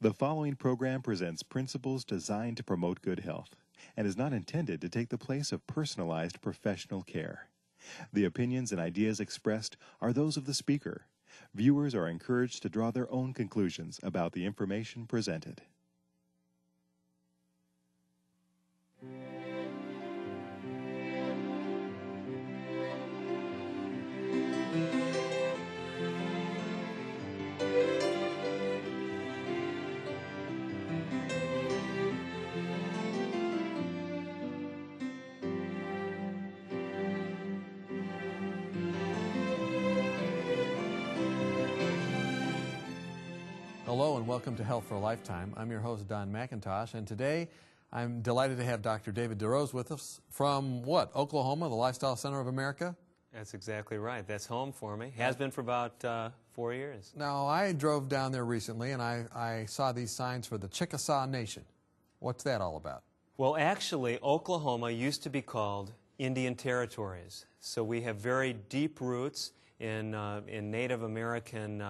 The following program presents principles designed to promote good health and is not intended to take the place of personalized professional care. The opinions and ideas expressed are those of the speaker. Viewers are encouraged to draw their own conclusions about the information presented. Hello and welcome to Health for a Lifetime. I'm your host, Don McIntosh, and today I'm delighted to have Dr. David DeRose with us from what, Oklahoma, the Lifestyle Center of America? That's exactly right. That's home for me. Has been for about 4 years. Now, I drove down there recently and I saw these signs for the Chickasaw Nation. What's that all about? Well, actually, Oklahoma used to be called Indian Territories. So we have very deep roots in Native American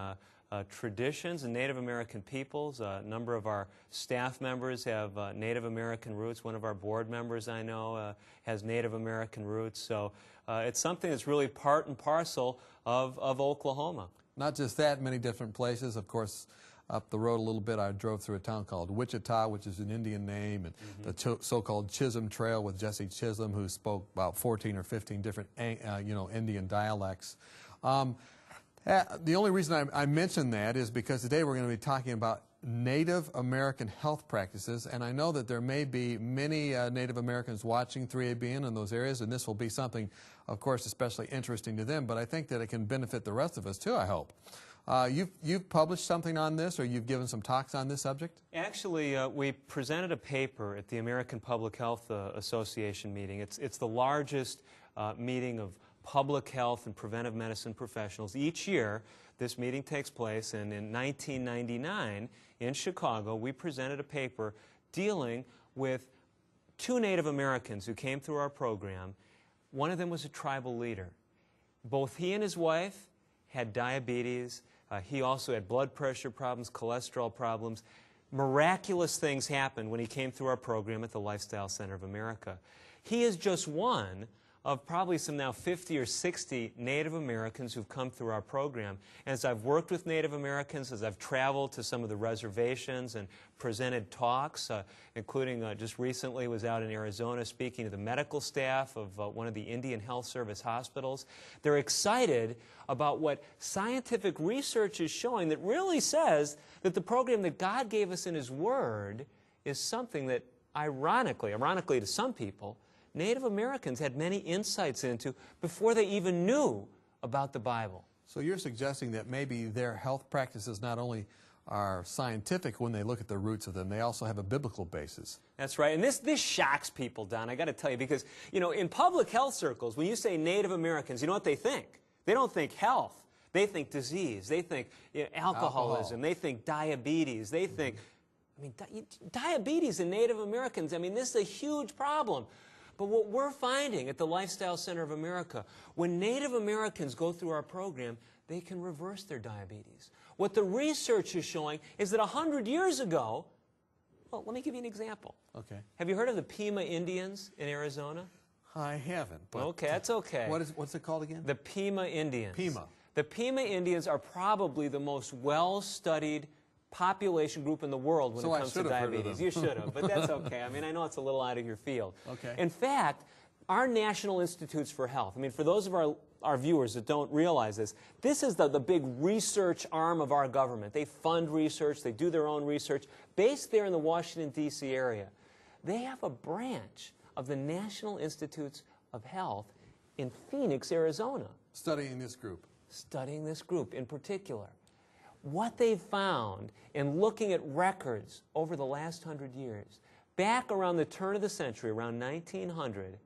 traditions and Native American peoples. A number of our staff members have Native American roots. One of our board members I know has Native American roots. So it's something that's really part and parcel of Oklahoma. Not just that, many different places. Of course, up the road a little bit, I drove through a town called Wichita, which is an Indian name, and the so-called Chisholm Trail with Jesse Chisholm, who spoke about 14 or 15 different Indian dialects. The only reason I mention that is because today we're going to be talking about Native American health practices, and I know that there may be many Native Americans watching 3ABN in those areas, and this will be something, of course, especially interesting to them, but I think that it can benefit the rest of us too, I hope. You've published something on this, or you've given some talks on this subject? Actually, we presented a paper at the American Public Health Association meeting. It's the largest meeting of public health and preventive medicine professionals. Each year, this meeting takes place, and in 1999, in Chicago, we presented a paper dealing with two Native Americans who came through our program. One of them was a tribal leader. Both he and his wife had diabetes. He also had blood pressure problems, cholesterol problems. Miraculous things happened when he came through our program at the Lifestyle Center of America. He is just one of probably some now 50 or 60 Native Americans who've come through our program. And as I've worked with Native Americans, as I've traveled to some of the reservations and presented talks, including just recently was out in Arizona speaking to the medical staff of one of the Indian Health Service hospitals, they're excited about what scientific research is showing that really says that the program that God gave us in His Word is something that ironically to some people, Native Americans had many insights into before they even knew about the Bible. So you're suggesting that maybe their health practices not only are scientific when they look at the roots of them, they also have a biblical basis. That's right, and this shocks people, Don, I got to tell you, because, in public health circles, when you say Native Americans, you know what they think? They don't think health. They think disease. They think alcoholism. They think diabetes. They think, diabetes in Native Americans, this is a huge problem. But what we're finding at the Lifestyle Center of America, when Native Americans go through our program, they can reverse their diabetes. What the research is showing is that 100 years ago, well, let me give you an example. Okay. Have you heard of the Pima Indians in Arizona? I haven't. But okay, that's okay. What's it called again? The Pima Indians. Pima. The Pima Indians are probably the most well-studied population group in the world when it comes to diabetes. You should have, but that's okay. I know it's a little out of your field. Okay. In fact, our National Institutes for Health, for those of our viewers that don't realize this is the big research arm of our government. They fund research, they do their own research, based there in the Washington, D.C. area. They have a branch of the National Institutes of Health in Phoenix, Arizona. Studying this group. Studying this group in particular. What they've found in looking at records over the last 100 years, back around the turn of the century, around 1900,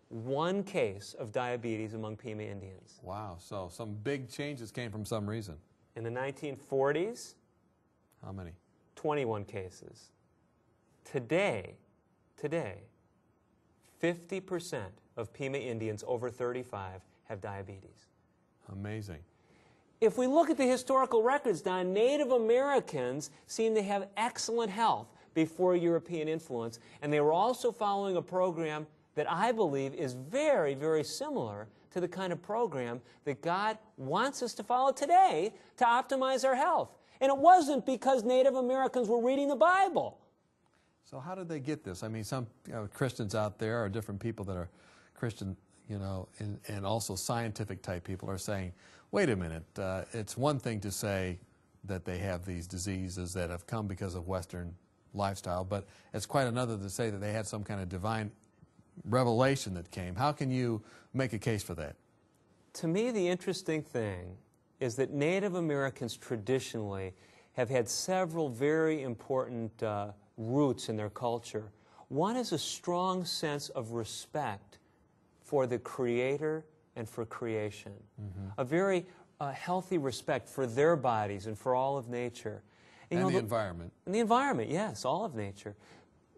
one case of diabetes among Pima Indians. Wow, so some big changes came from some reason. In the 1940s, how many? 21 cases. Today, 50% of Pima Indians over 35 have diabetes. Amazing. if we look at the historical records, Don, Native Americans seem to have excellent health before European influence, and they were also following a program that I believe is very, very similar to the kind of program that God wants us to follow today to optimize our health. And it wasn't because Native Americans were reading the Bible. So how did they get this? I mean, some Christians out there, or different people that are Christian, and also scientific type people are saying, wait a minute, it's one thing to say that they have these diseases that have come because of Western lifestyle, but it's quite another to say that they had some kind of divine revelation that came. How can you make a case for that? To me, the interesting thing is that Native Americans traditionally have had several very important roots in their culture. One is a strong sense of respect for the Creator and for creation. A very healthy respect for their bodies and for all of nature. And the environment. And the environment, yes, all of nature.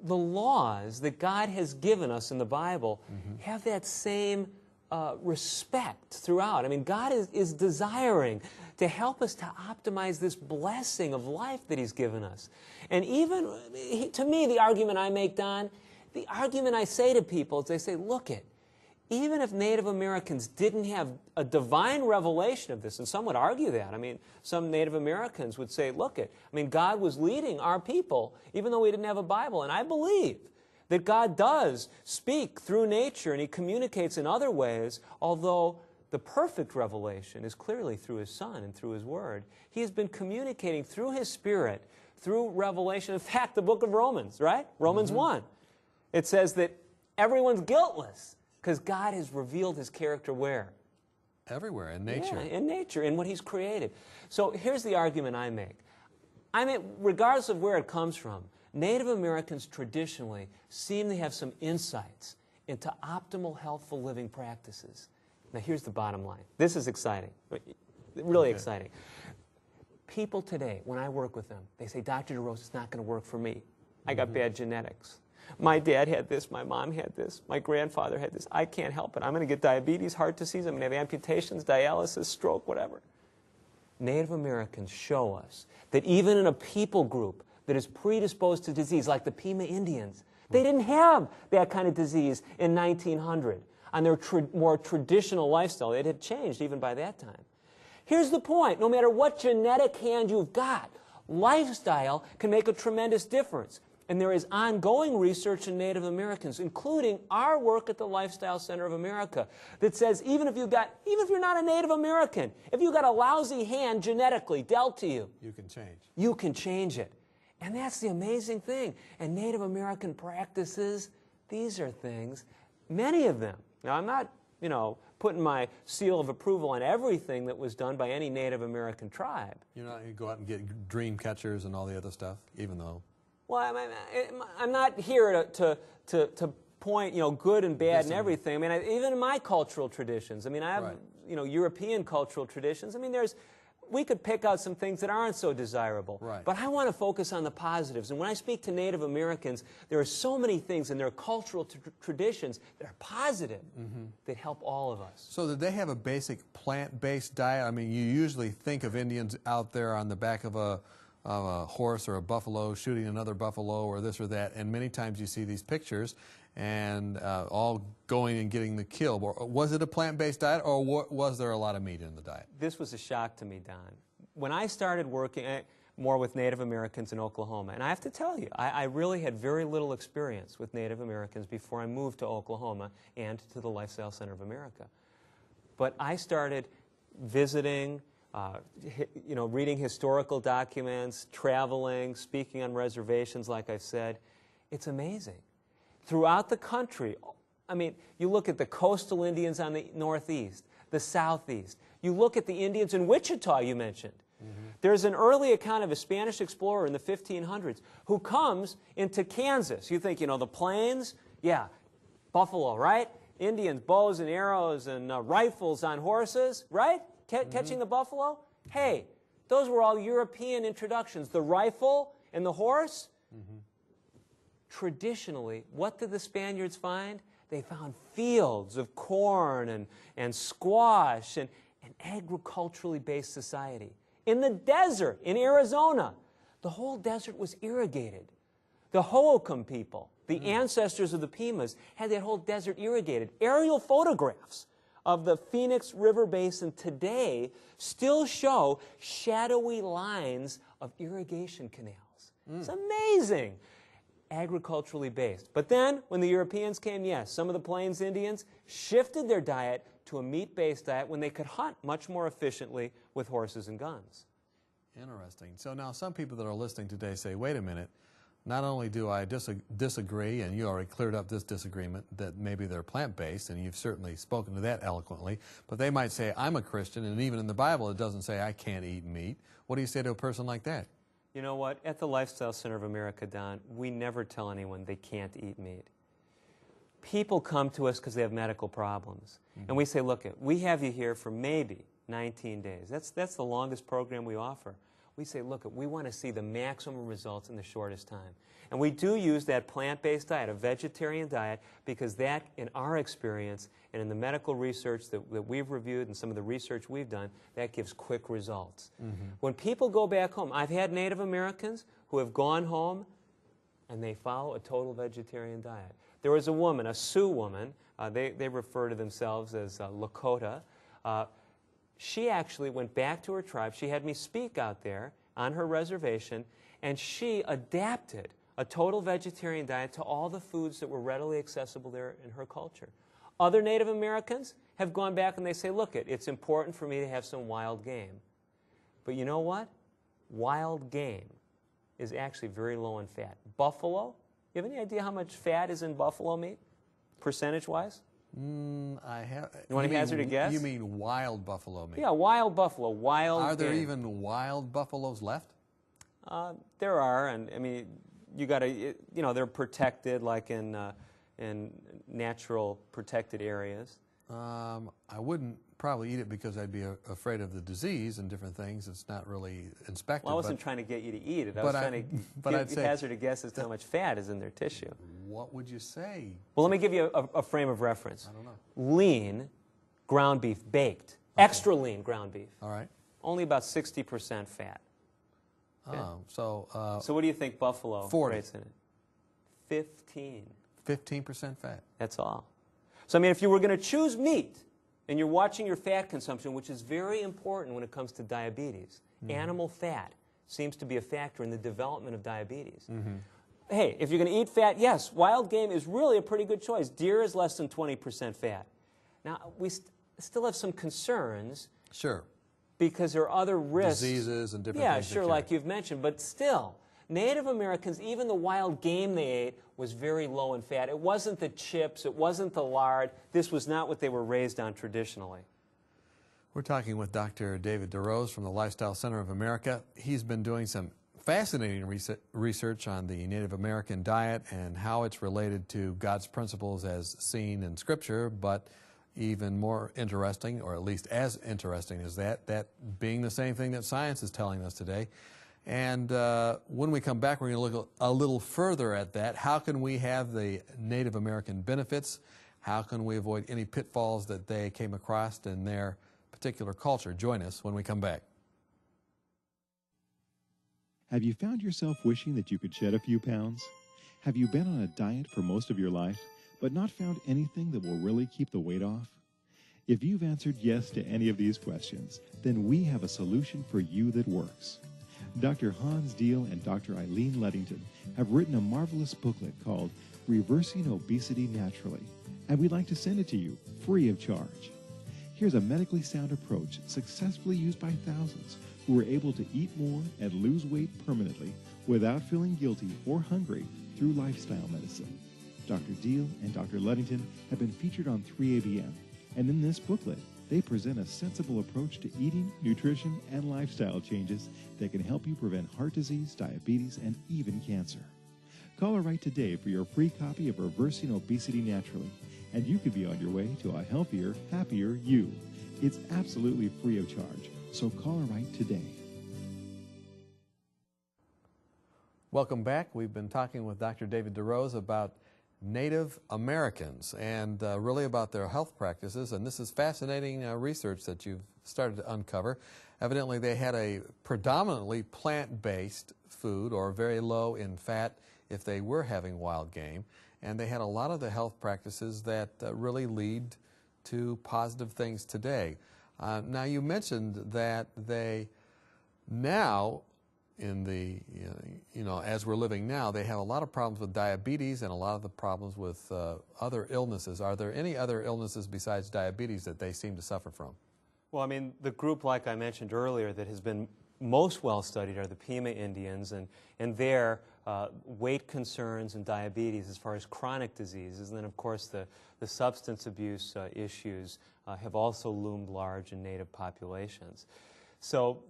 The laws that God has given us in the Bible have that same respect throughout. I mean, God is desiring to help us to optimize this blessing of life that He's given us. And even, to me, the argument I make, Don, the argument I say to people is they say, look it, even if Native Americans didn't have a divine revelation of this, and some would argue that. I mean, some Native Americans would say, look it, I mean, God was leading our people, even though we didn't have a Bible. And I believe that God does speak through nature, and He communicates in other ways, although the perfect revelation is clearly through His Son and through His Word. He has been communicating through His Spirit, through revelation. In fact, the book of Romans, right? Romans 1. It says that everyone's guiltless, because God has revealed His character where? Everywhere, in nature. Yeah, in nature, in what He's created. So here's the argument I make. Regardless of where it comes from, Native Americans traditionally seem to have some insights into optimal, healthful living practices. Now here's the bottom line. This is exciting, really exciting. People today, when I work with them, they say, Dr. DeRose, it's not going to work for me. I got bad genetics. My dad had this, my mom had this, my grandfather had this. I can't help it. I'm going to get diabetes, heart disease, I'm going to have amputations, dialysis, stroke, whatever. Native Americans show us that even in a people group that is predisposed to disease, like the Pima Indians, they didn't have that kind of disease in 1900. On their more traditional lifestyle, it had changed even by that time. Here's the point. No matter what genetic hand you've got, lifestyle can make a tremendous difference. And there is ongoing research in Native Americans, including our work at the Lifestyle Center of America, that says even if you're not a Native American, if you've got a lousy hand genetically dealt to you, you can change. You can change it. And that's the amazing thing. And Native American practices, these are things, many of them. Now, I'm not, putting my seal of approval on everything that was done by any Native American tribe. You're not going to go out and get dream catchers and all the other stuff, even though... Well, I'm not here to point, good and bad and everything. I mean, even in my cultural traditions, I have, European cultural traditions. I mean, we could pick out some things that aren't so desirable. Right. But I want to focus on the positives. And when I speak to Native Americans, there are so many things in their cultural traditions that are positive that help all of us. So did they have a basic plant-based diet? I mean, you usually think of Indians out there on the back of a horse or a buffalo shooting another buffalo or this or that, and many times you see these pictures and all going and getting the kill. Was it a plant-based diet, or was there a lot of meat in the diet? This was a shock to me, Don. When I started working more with Native Americans in Oklahoma, and I have to tell you, I really had very little experience with Native Americans before I moved to Oklahoma and to the Lifestyle Center of America. But I started visiting, reading historical documents, traveling, speaking on reservations, like I said. It's amazing. Throughout the country, you look at the coastal Indians on the northeast, the southeast. You look at the Indians in Wichita you mentioned. There's an early account of a Spanish explorer in the 1500s who comes into Kansas. You think, the plains? Yeah, buffalo, right? Indians, bows and arrows and rifles on horses, right? Catching the buffalo? Hey, those were all European introductions. The rifle and the horse? Traditionally, what did the Spaniards find? They found fields of corn and squash and agriculturally based society. In the desert, in Arizona, the whole desert was irrigated. The Hohokam people, the ancestors of the Pimas, had that whole desert irrigated. Aerial photographs of the Phoenix River Basin today still show shadowy lines of irrigation canals. It's amazing. Agriculturally based. But then, when the Europeans came, yes, some of the Plains Indians shifted their diet to a meat-based diet when they could hunt much more efficiently with horses and guns. Interesting. So now some people that are listening today say, wait a minute, not only do I disagree, and you already cleared up this disagreement, that maybe they're plant-based, and you've certainly spoken to that eloquently, but they might say, I'm a Christian, and even in the Bible it doesn't say I can't eat meat. What do you say to a person like that? You know what? At the Lifestyle Center of America, Don, we never tell anyone they can't eat meat. People come to us because they have medical problems. And we say, look, we have you here for maybe 19 days. That's the longest program we offer. We say, look, we want to see the maximum results in the shortest time. And we do use that plant-based diet, a vegetarian diet, because that, in our experience, and in the medical research that we've reviewed and some of the research we've done, that gives quick results. When people go back home, I've had Native Americans who have gone home and they follow a total vegetarian diet. There was a woman, a Sioux woman, they refer to themselves as Lakota. She actually went back to her tribe. She had me speak out there on her reservation, and she adapted a total vegetarian diet to all the foods that were readily accessible there in her culture. Other Native Americans have gone back and they say, look, it's important for me to have some wild game. But you know what? Wild game is actually very low in fat. Buffalo, you have any idea how much fat is in buffalo meat, percentage-wise? I have. You want to hazard a guess? You mean wild buffalo meat? Yeah, wild buffalo, wild Are there game. even wild buffaloes left? There are, and I mean, you got to, you know, they're protected, like in natural protected areas. I wouldn't probably eat it because I'd be afraid of the disease and different things. It's not really inspected. Well, I wasn't trying to get you to eat it. I was trying to hazard a guess as to how much fat is in their tissue. What would you say? Well, let me give you a frame of reference. I don't know. Lean ground beef baked, extra lean ground beef. All right. Only about 60% fat. Oh, so So what do you think buffalo 40. rates in it? 15. 15% fat. That's all. So, I mean, if you were going to choose meat and you're watching your fat consumption, which is very important when it comes to diabetes, animal fat seems to be a factor in the development of diabetes. Hey, if you're going to eat fat, yes, wild game is really a pretty good choice. Deer is less than 20% fat. Now, we still have some concerns. Sure. Because there are other risks. Diseases and different things. Yeah, sure, like you've mentioned. But still, Native Americans, even the wild game they ate was very low in fat. It wasn't the chips. It wasn't the lard. This was not what they were raised on traditionally. We're talking with Dr. David DeRose from the Lifestyle Center of America. He's been doing some fascinating research on the Native American diet and how it's related to God's principles as seen in Scripture, but even more interesting, or at least as interesting as that being the same thing that science is telling us today. And when we come back, we're going to look a little further at that. How can we have the Native American benefits? How can we avoid any pitfalls that they came across in their particular culture? Join us when we come back. Have you found yourself wishing that you could shed a few pounds? Have you been on a diet for most of your life, but not found anything that will really keep the weight off? If you've answered yes to any of these questions, then we have a solution for you that works. Dr. Hans Diehl and Dr. Eileen Ludington have written a marvelous booklet called Reversing Obesity Naturally, and we'd like to send it to you free of charge. Here's a medically sound approach successfully used by thousands who were able to eat more and lose weight permanently without feeling guilty or hungry through lifestyle medicine. Dr. Diehl and Dr. Ludington have been featured on 3ABN, and in this booklet, they present a sensible approach to eating, nutrition, and lifestyle changes that can help you prevent heart disease, diabetes, and even cancer. Call or write today for your free copy of Reversing Obesity Naturally, and you could be on your way to a healthier, happier you. It's absolutely free of charge, so call or write today. Welcome back. We've been talking with Dr. David DeRose about Native Americans and really about their health practices. And this is fascinating research that you've started to uncover. Evidently, they had a predominantly plant-based food or very low in fat if they were having wild game. And they had a lot of the health practices that really lead to positive things today. Now, you mentioned that they now, in the, as we're living now, they have a lot of problems with diabetes and a lot of the problems with other illnesses. Are there any other illnesses besides diabetes that they seem to suffer from? Well, I mean, the group, like I mentioned earlier, that has been most well studied are the Pima Indians, and their weight concerns and diabetes as far as chronic diseases. And then, of course, the substance abuse issues have also loomed large in native populations. So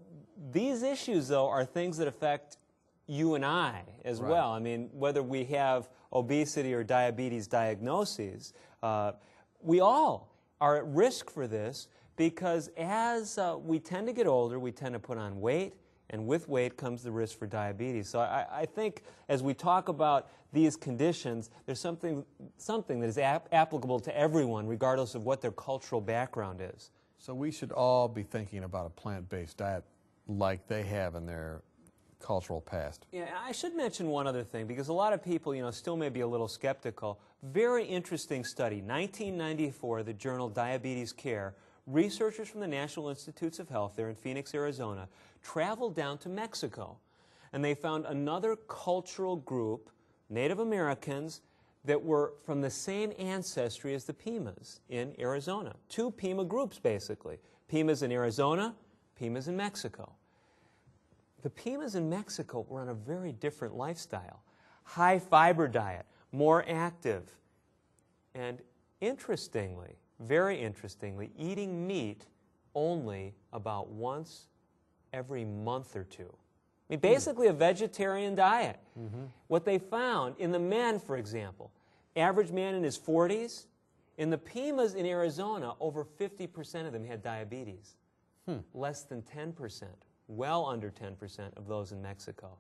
these issues, though, are things that affect you and I as well. I mean, whether we have obesity or diabetes diagnoses, we all are at risk for this because as we tend to get older, we tend to put on weight, and with weight comes the risk for diabetes. So I think as we talk about these conditions, there's something that is applicable to everyone, regardless of what their cultural background is. So we should all be thinking about a plant-based diet like they have in their cultural past. Yeah, I should mention one other thing, because a lot of people, still may be a little skeptical. Very interesting study, 1994, the journal Diabetes Care. Researchers from the National Institutes of Health there in Phoenix, Arizona, traveled down to Mexico, and they found another cultural group, Native Americans, that were from the same ancestry as the Pimas in Arizona. Two Pima groups, basically. Pimas in Arizona, Pimas in Mexico. The Pimas in Mexico were on a very different lifestyle. High fiber diet, more active, and interestingly, very interestingly, eating meat only about once every month or two. I mean, basically a vegetarian diet. What they found in the men, for example, average man in his 40s, in the Pimas in Arizona, over 50% of them had diabetes. Less than 10%, well under 10% of those in Mexico.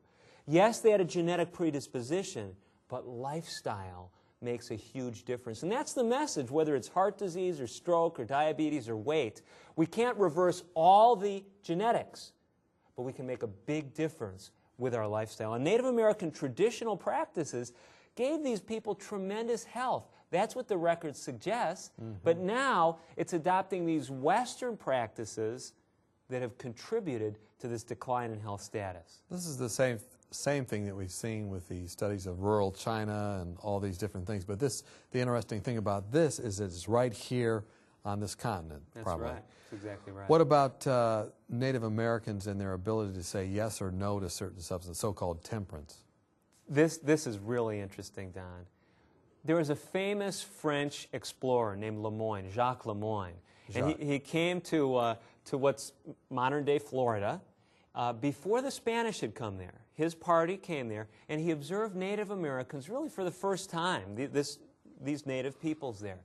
Yes, they had a genetic predisposition, but lifestyle makes a huge difference. And that's the message, whether it's heart disease or stroke or diabetes or weight. We can't reverse all the genetics, but we can make a big difference with our lifestyle. And Native American traditional practices gave these people tremendous health. That's what the record suggests. But now it's adopting these Western practices that have contributed to this decline in health status. This is the same thing that we've seen with the studies of rural China and all these different things. But the interesting thing about this is that it's right here on this continent. That's probably. Right. That's exactly right. What about Native Americans and their ability to say yes or no to certain substances, so-called temperance? This is really interesting, Don. There was a famous French explorer named Lemoyne, Jacques Lemoyne. And he came to what's modern-day Florida before the Spanish had come there. His party came there, and he observed Native Americans really for the first time, these native peoples there.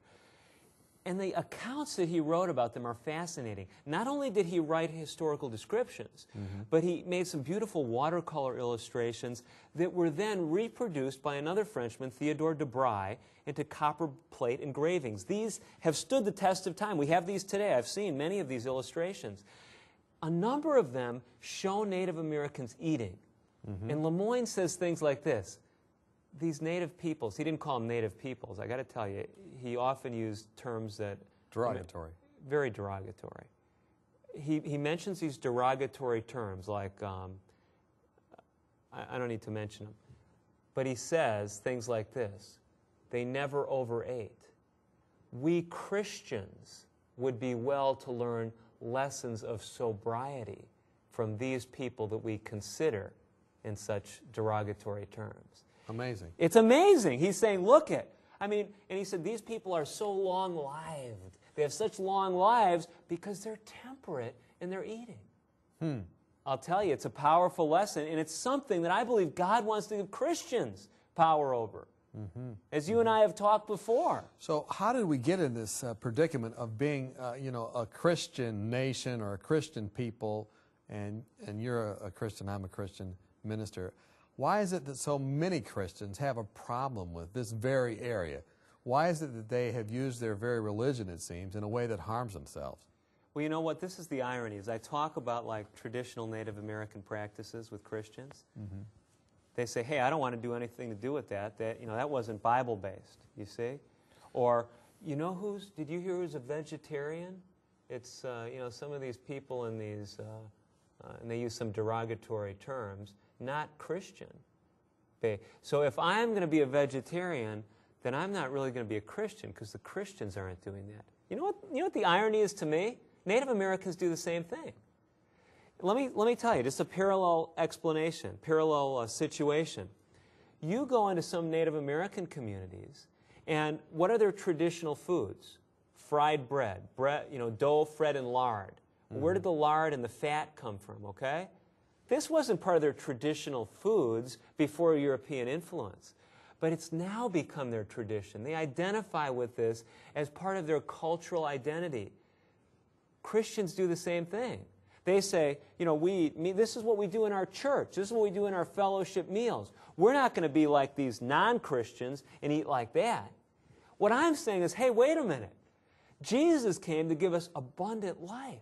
And the accounts that he wrote about them are fascinating. Not only did he write historical descriptions, but he made some beautiful watercolor illustrations that were then reproduced by another Frenchman, Theodore de Bry, into copper plate engravings. These have stood the test of time. We have these today. I've seen many of these illustrations. A number of them show Native Americans eating. And Lemoyne says things like this. These native peoples, he didn't call them native peoples. I got to tell you, he often used terms that... Derogatory. Very derogatory. He mentions these derogatory terms like, I don't need to mention them, but he says things like this. They never overate. We Christians would be well to learn lessons of sobriety from these people that we consider in such derogatory terms. Amazing. It's amazing. He's saying, look at, and he said, these people are so long-lived. They have such long lives because they're temperate in their eating. I'll tell you, it's a powerful lesson, and it's something that I believe God wants to give Christians power over, as you and I have talked before. So how did we get in this predicament of being, a Christian nation or a Christian people, and you're a Christian, I'm a Christian minister? Why is it that so many Christians have a problem with this very area? Why is it that they have used their very religion, it seems, in a way that harms themselves? Well, you know what? This is the irony. As I talk about like traditional Native American practices with Christians, they say, hey, I don't want to do anything to do with that. That wasn't Bible-based, you see? Or, did you hear who's a vegetarian? It's, some of these people in these, and they use some derogatory terms, not Christian. So if I'm going to be a vegetarian, then I'm not really going to be a Christian because the Christians aren't doing that. You know what the irony is to me? Native Americans do the same thing. Let me tell you, just a parallel explanation, parallel situation. You go into some Native American communities, and what are their traditional foods? Fried bread, dough, fed in lard. Where did the lard and the fat come from, okay? This wasn't part of their traditional foods before European influence, but it's now become their tradition. They identify with this as part of their cultural identity. Christians do the same thing. They say, this is what we do in our church. This is what we do in our fellowship meals. We're not going to be like these non-Christians and eat like that. What I'm saying is, hey, wait a minute. Jesus came to give us abundant life.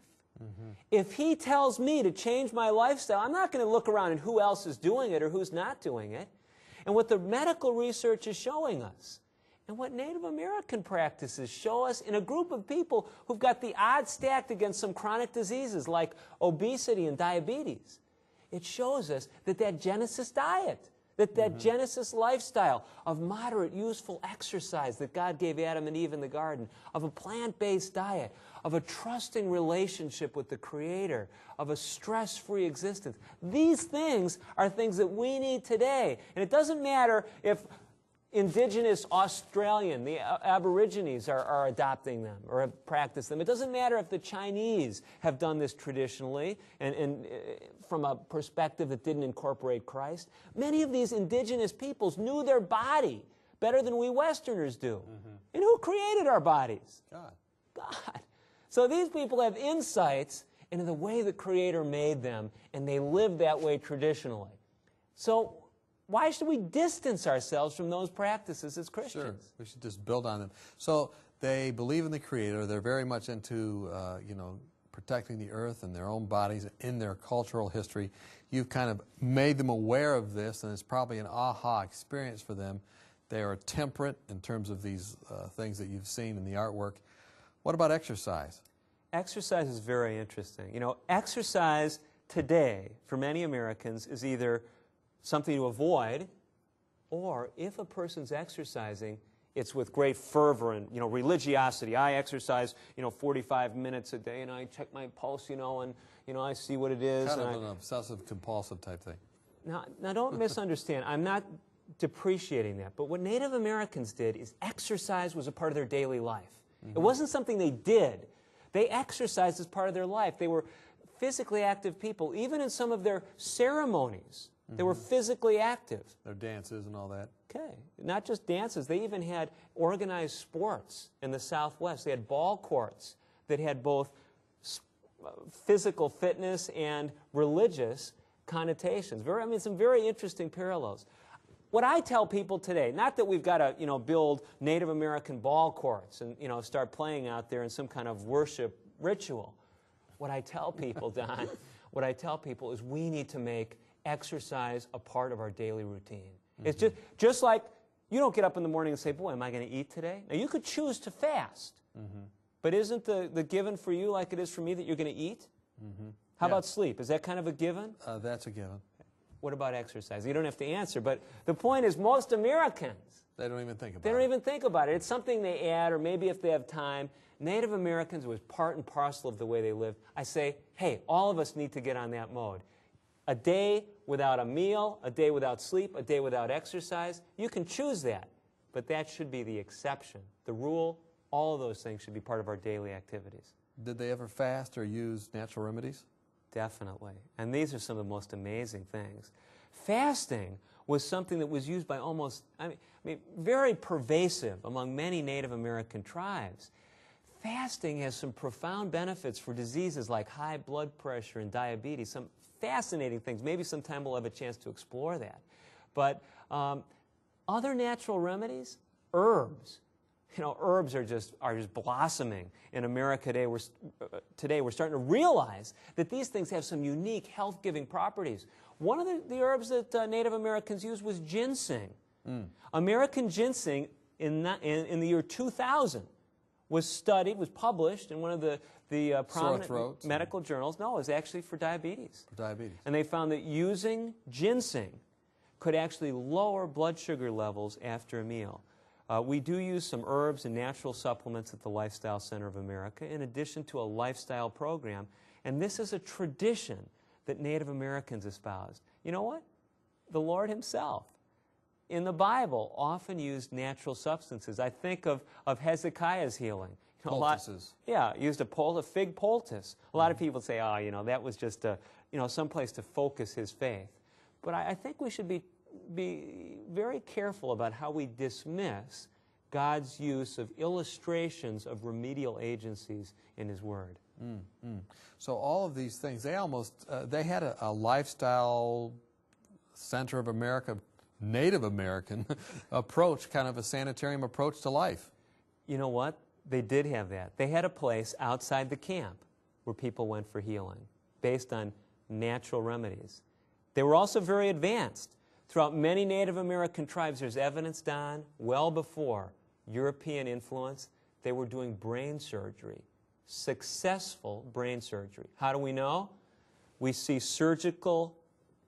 If he tells me to change my lifestyle, I'm not going to look around and who else is doing it or who's not doing it. And what the medical research is showing us, and what Native American practices show us in a group of people who've got the odds stacked against some chronic diseases like obesity and diabetes, it shows us that Genesis diet, that Genesis lifestyle of moderate, useful exercise that God gave Adam and Eve in the garden, of a plant-based diet, of a trusting relationship with the Creator, of a stress-free existence. These things are things that we need today. And it doesn't matter if indigenous Australian, the Aborigines are adopting them or have practiced them. It doesn't matter if the Chinese have done this traditionally and from a perspective that didn't incorporate Christ. Many of these indigenous peoples knew their body better than we Westerners do. And who created our bodies? God. God. So these people have insights into the way the Creator made them, and they live that way traditionally. So why should we distance ourselves from those practices as Christians? Sure. We should just build on them. So they believe in the Creator. They're very much into, protecting the earth and their own bodies in their cultural history. You've kind of made them aware of this, and it's probably an aha experience for them. They are temperate in terms of these things that you've seen in the artwork. What about exercise? Exercise is very interesting. Exercise today for many Americans is either something to avoid, or if a person's exercising, it's with great fervor and religiosity. I exercise 45 minutes a day, and I check my pulse, and I see what it is. Kind of an obsessive compulsive type thing. Now don't misunderstand. I'm not depreciating that, but what Native Americans did is exercise was a part of their daily life. It wasn't something they did. They exercised as part of their life. They were physically active people. Even in some of their ceremonies, they were physically active. Their dances and all that. Okay. Not just dances. They even had organized sports in the Southwest. They had ball courts that had both physical fitness and religious connotations. Some very interesting parallels. What I tell people today, not that we've got to, build Native American ball courts and, start playing out there in some kind of worship ritual. What I tell people, Don, what I tell people is we need to make exercise a part of our daily routine. It's just like you don't get up in the morning and say, boy, am I going to eat today? Now, you could choose to fast, but isn't the given for you like it is for me that you're going to eat? How about sleep? Is that kind of a given? That's a given. What about exercise? You don't have to answer, but the point is most Americans, they don't even think about it. They don't even think about it. It's something they add, or maybe if they have time. Native Americans, it was part and parcel of the way they lived. I say, hey, all of us need to get on that mode. A day without a meal, a day without sleep, a day without exercise, you can choose that. But that should be the exception. The rule, all of those things should be part of our daily activities. Did they ever fast or use natural remedies? Definitely. And these are some of the most amazing things. Fasting was something that was used by almost, very pervasive among many Native American tribes. Fasting has some profound benefits for diseases like high blood pressure and diabetes, some fascinating things. Maybe sometime we'll have a chance to explore that. But other natural remedies, herbs. You know, herbs are just blossoming in America today. We're starting to realize that these things have some unique health-giving properties. One of the herbs that Native Americans used was ginseng. American ginseng in the year 2000 was studied, was published in one of the prominent medical journals. No, it was actually for diabetes. For diabetes. And they found that using ginseng could actually lower blood sugar levels after a meal. We do use some herbs and natural supplements at the Lifestyle Center of America in addition to a lifestyle program. And this is a tradition that Native Americans espoused. You know what? The Lord himself, in the Bible, often used natural substances. I think of Hezekiah's healing. You know, Poultices. Used a fig poultice. A lot of people say, oh, you know, that was just some place to focus his faith. But I think we should be very careful about how we dismiss God's use of illustrations of remedial agencies in his Word. So all of these things, they had a Lifestyle Center of America, Native American approach, kind of a sanitarium approach to life. You know what? They did have that. They had a place outside the camp where people went for healing based on natural remedies. They were also very advanced. Throughout many Native American tribes, there's evidence, Don, well before European influence, they were doing brain surgery, successful brain surgery. How do we know? We see surgical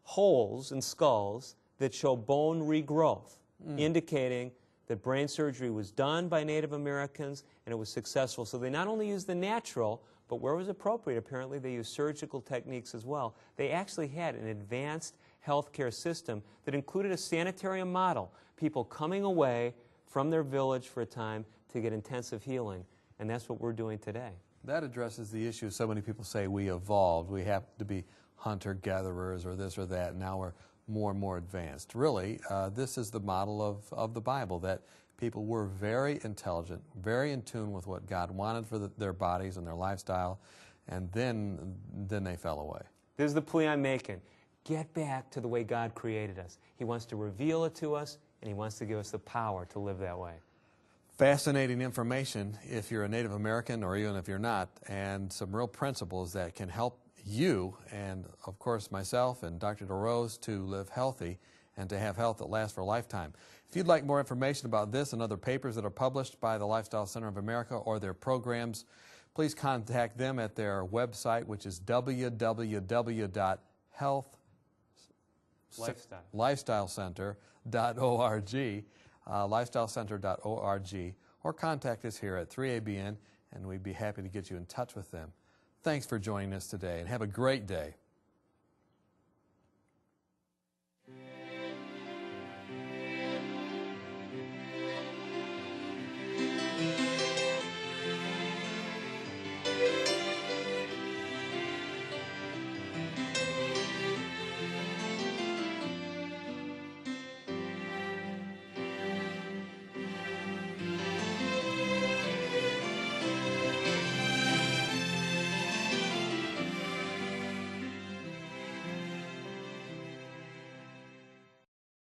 holes in skulls that show bone regrowth, indicating that brain surgery was done by Native Americans and it was successful. So they not only used the natural, but where it was appropriate, apparently they used surgical techniques as well. They actually had an advanced healthcare system that included a sanitarium model, people coming away from their village for a time to get intensive healing, and that's what we're doing today. That addresses the issue. So many people say we evolved, we have to be hunter-gatherers or this or that, and now we're more and more advanced. Really, this is the model of the Bible, that people were very intelligent, very in tune with what God wanted for their bodies and their lifestyle, and then they fell away. This is the plea I'm making. Get back to the way God created us. He wants to reveal it to us, and he wants to give us the power to live that way. Fascinating information if you're a Native American or even if you're not, and some real principles that can help you and, of course, myself and Dr. DeRose to live healthy and to have health that lasts for a lifetime. If you'd like more information about this and other papers that are published by the Lifestyle Center of America or their programs, please contact them at their website, which is www.lifestylecenter.org, lifestylecenter.org, or contact us here at 3ABN, and we'd be happy to get you in touch with them. Thanks for joining us today, and have a great day.